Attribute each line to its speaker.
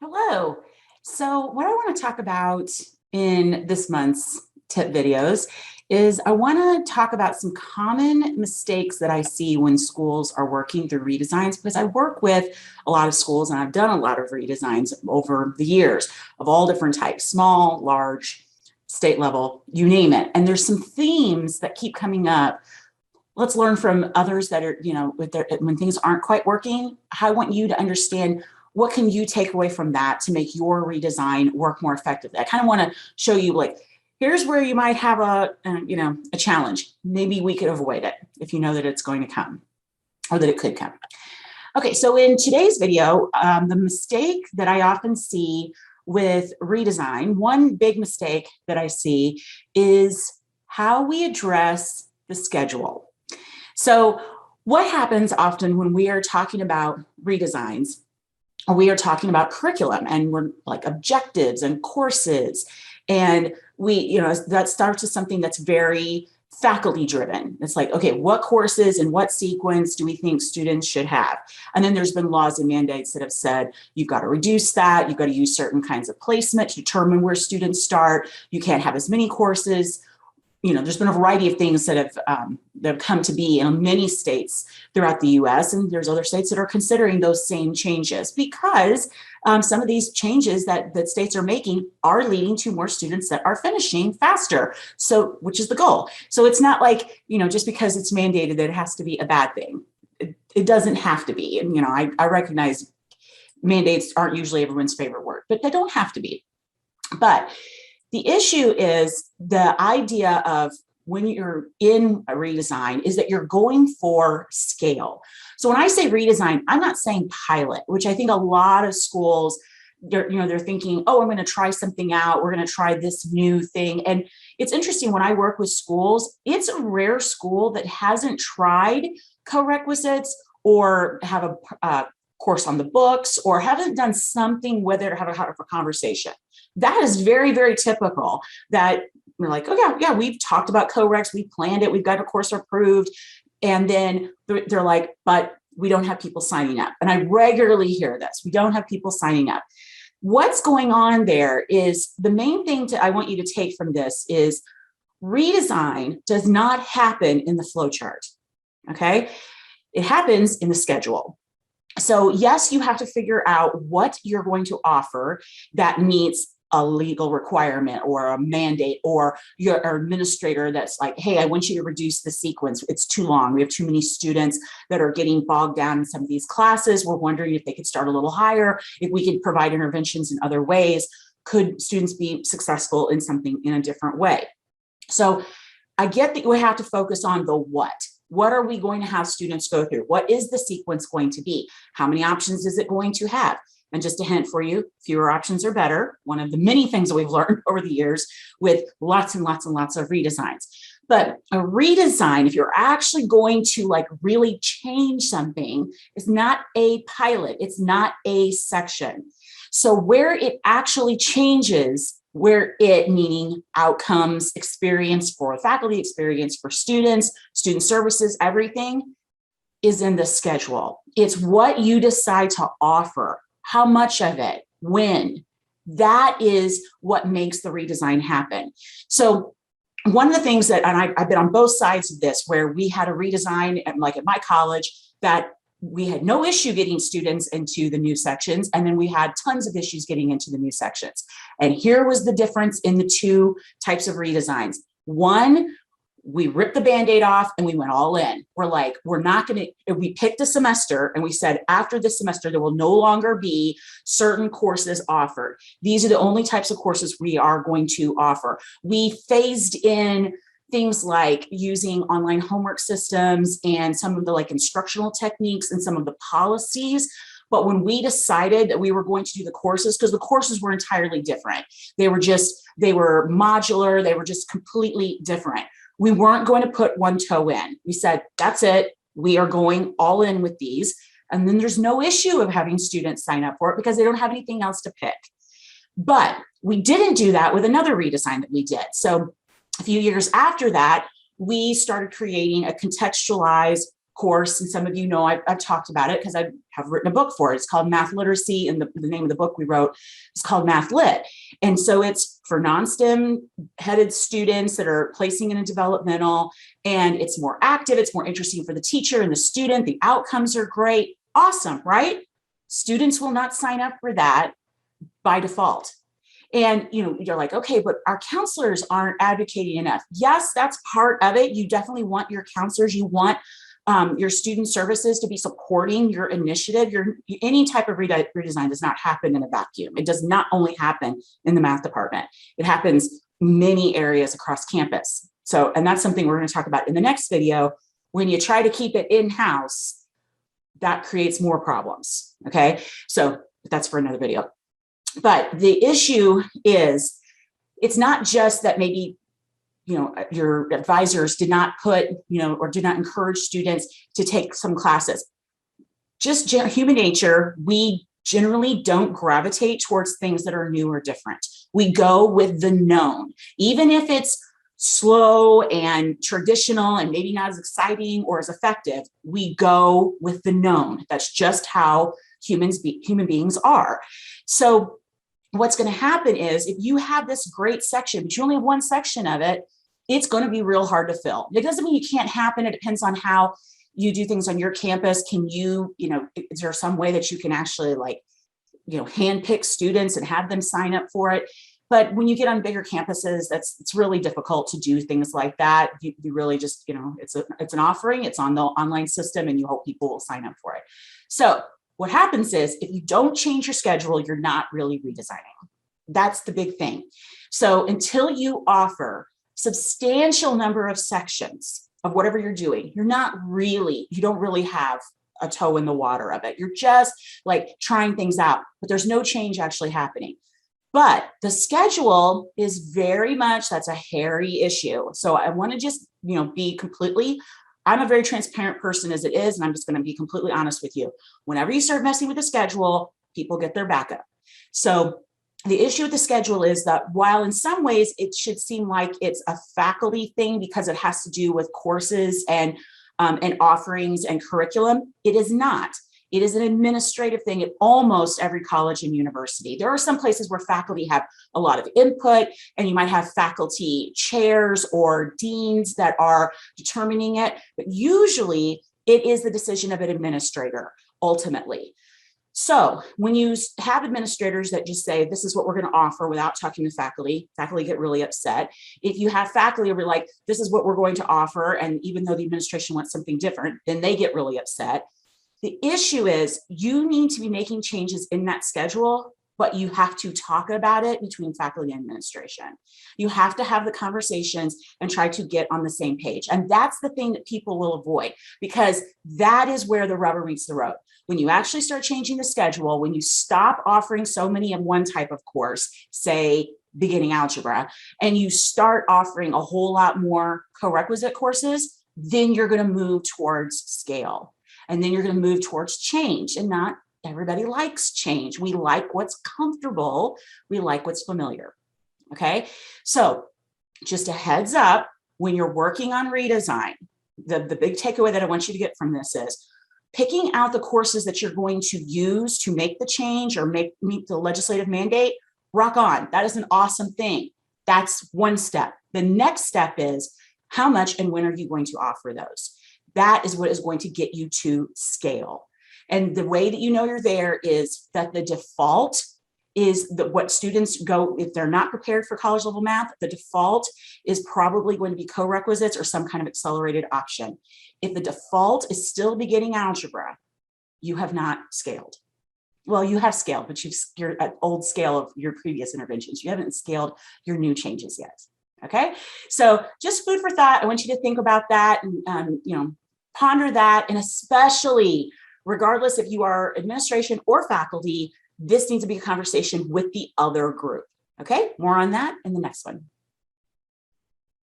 Speaker 1: Hello. So what I want to talk about in this month's tip videos is I want to talk about some common mistakes that I see when schools are working through redesigns, because I work with a lot of schools and I've done a lot of redesigns over the years of all different types, small, large, state level, you name it. And there's some themes that keep coming up. Let's learn from others that are, when things aren't quite working. I want you to understand, what can you take away from that to make your redesign work more effectively? I kind of want to show you, like, here's where you might have a challenge. Maybe we could avoid it if you know that it's going to come or that it could come. Okay, so in today's video, the mistake that I often see with redesign, one big mistake that I see is how we address the schedule. So what happens often when we are talking about redesigns, we are talking about curriculum and we're like objectives and courses. And that starts with something that's very faculty driven. It's like, okay, what courses and what sequence do we think students should have? And then there's been laws and mandates that have said, you've got to reduce that. You've got to use certain kinds of placement to determine where students start. You can't have as many courses. There's been a variety of things that have come to be in many states throughout the US, and there's other states that are considering those same changes because some of these changes that states are making are leading to more students that are finishing faster, so which is the goal. So it's not like, just because it's mandated that it has to be a bad thing. It doesn't have to be. And, I recognize mandates aren't usually everyone's favorite word, but they don't have to be. But the issue is the idea of when you're in a redesign is that you're going for scale. So when I say redesign, I'm not saying pilot, which I think a lot of schools, they're thinking, oh, I'm going to try something out. We're going to try this new thing. And it's interesting, when I work with schools, it's a rare school that hasn't tried co-requisites or have a course on the books or haven't done something with it or have a conversation. That is very, very typical, that we're like, oh yeah, we've talked about co-recs, we planned it, we've got a course approved. And then they're like, but we don't have people signing up. And I regularly hear this, we don't have people signing up. What's going on there is, the main thing I want you to take from this is redesign does not happen in the flow chart, okay? It happens in the schedule. So yes, you have to figure out what you're going to offer that meets a legal requirement or a mandate, or your administrator that's like, hey, I want you to reduce the sequence. It's too long. We have too many students that are getting bogged down in some of these classes. We're wondering if they could start a little higher, if we could provide interventions in other ways. Could students be successful in something in a different way? So I get that we have to focus on the what. What are we going to have students go through? What is the sequence going to be? How many options is it going to have? And just a hint for you, fewer options are better. One of the many things that we've learned over the years with lots and lots and lots of redesigns. But a redesign, if you're actually going to like really change something, is not a pilot. It's not a section. So where it actually changes, meaning outcomes, experience for faculty, experience for students, student services, everything is in the schedule. It's what you decide to offer, how much of it, when. That is what makes the redesign happen. So one of the things that, and I've been on both sides of this, where we had a redesign at my college that we had no issue getting students into the new sections, and then we had tons of issues getting into the new sections. And here was the difference in the two types of redesigns. One, we ripped the Band-Aid off and we went all in. We're like, we picked a semester and we said, after this semester, there will no longer be certain courses offered. These are the only types of courses we are going to offer. We phased in things like using online homework systems and some of the instructional techniques and some of the policies. But when we decided that we were going to do the courses, because the courses were entirely different. They were modular. They were just completely different. We weren't going to put one toe in. We said, that's it. We are going all in with these. And then there's no issue of having students sign up for it because they don't have anything else to pick. But we didn't do that with another redesign that we did. So a few years after that, we started creating a contextualized course, and some of you know I've talked about it because I have written a book for it. It's called Math Literacy, and the name of the book we wrote is called Math Lit. And so it's for non-STEM headed students that are placing in a developmental, and it's more active, it's more interesting for the teacher and the student. The outcomes are great. Awesome, right? Students will not sign up for that by default. And you're like, okay, but our counselors aren't advocating enough. Yes, that's part of it. You definitely want your counselors, you want your student services to be supporting your initiative. Any type of redesign does not happen in a vacuum. It does not only happen in the math department. It happens many areas across campus. So, and that's something we're going to talk about in the next video. When you try to keep it in-house, that creates more problems. Okay, so that's for another video. But the issue is, it's not just that maybe your advisors did not put, or did not encourage students to take some classes. Just human nature, we generally don't gravitate towards things that are new or different. We go with the known, even if it's slow and traditional and maybe not as exciting or as effective. We go with the known. That's just how human beings are. So what's going to happen is, if you have this great section, but you only have one section of it, it's going to be real hard to fill. It doesn't mean you can't happen. It depends on how you do things on your campus. Can you, is there some way that you can actually handpick students and have them sign up for it? But when you get on bigger campuses, it's really difficult to do things like that. You really just, it's an offering, it's on the online system, and you hope people will sign up for it. So what happens is, if you don't change your schedule, you're not really redesigning. That's the big thing. So until you offer substantial number of sections of whatever you're doing, you don't really have a toe in the water of it. You're just like trying things out, but there's no change actually happening. But the schedule is very much, that's a hairy issue. So I want to just, be completely, I'm a very transparent person as it is, and I'm just going to be completely honest with you. Whenever you start messing with the schedule, people get their back up. So the issue with the schedule is that while in some ways it should seem like it's a faculty thing because it has to do with courses and offerings and curriculum, it is not. It is an administrative thing at almost every college and university. There are some places where faculty have a lot of input, and you might have faculty chairs or deans that are determining it, but usually it is the decision of an administrator ultimately. So when you have administrators that just say, this is what we're going to offer without talking to faculty get really upset. If you have faculty who are like, this is what we're going to offer, and even though the administration wants something different, then they get really upset. The issue is, you need to be making changes in that schedule, but you have to talk about it between faculty and administration. You have to have the conversations and try to get on the same page. And that's the thing that people will avoid, because that is where the rubber meets the road. When you actually start changing the schedule, when you stop offering so many of one type of course, say beginning algebra, and you start offering a whole lot more co-requisite courses, then you're going to move towards scale. And then you're going to move towards change, and not everybody likes change. We like what's comfortable. We like what's familiar. Okay. So just a heads up, when you're working on redesign, the big takeaway that I want you to get from this is picking out the courses that you're going to use to make the change or meet the legislative mandate. Rock on. That is an awesome thing. That's one step. The next step is, how much and when are you going to offer those? That is what is going to get you to scale. And the way that you know you're there is that the default is what students go, if they're not prepared for college level math, the default is probably going to be co-requisites or some kind of accelerated option. If the default is still beginning algebra, you have not scaled. Well, you have scaled, but you're at old scale of your previous interventions. You haven't scaled your new changes yet. Okay, so just food for thought. I want you to think about that and ponder that, and especially regardless if you are administration or faculty, this needs to be a conversation with the other group. Okay, more on that in the next one.